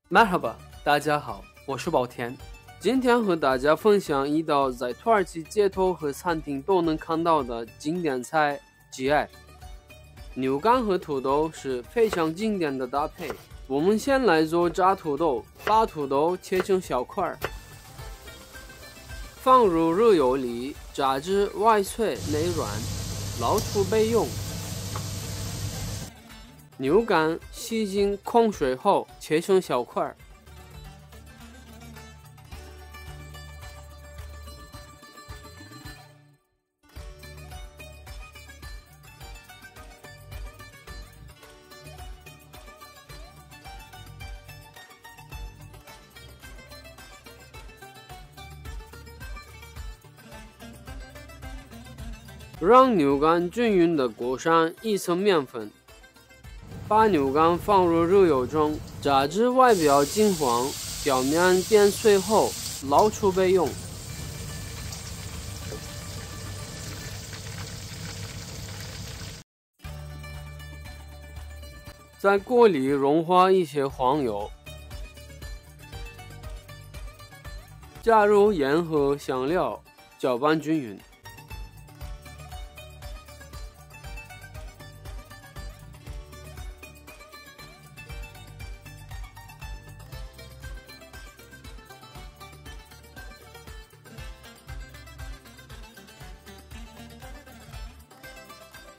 Merhaba，大家好，我是宝田。今天和大家分享一道在土耳其街头和餐厅都能看到的经典菜ciğer。牛肝和土豆是非常经典的搭配。我们先来做炸土豆，把土豆切成小块，放入热油里炸至外脆内软，捞出备用。牛肝洗净控水后切成小块，让牛肝均匀地裹上一层面粉。把牛肝放入热油中，炸至外表金黄，表面变脆后，捞出备用。在锅里融化一些黄油，加入盐和香料，搅拌均匀。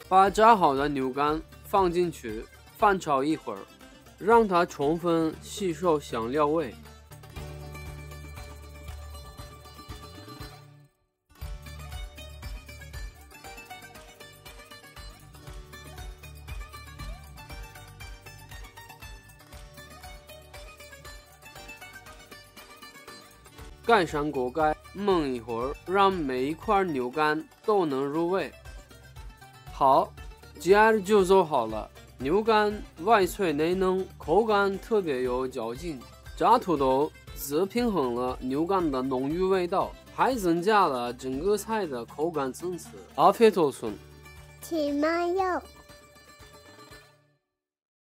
把炸好的牛肝放进去，翻炒一会儿，让它充分吸收香料味。盖上锅盖，焖一会儿，让每一块牛肝都能入味。好，ciğer就做好了。牛肝外脆内嫩，口感特别有嚼劲。炸土豆则平衡了牛肝的浓郁味道，还增加了整个菜的口感层次。Afiyet olsun。请慢用。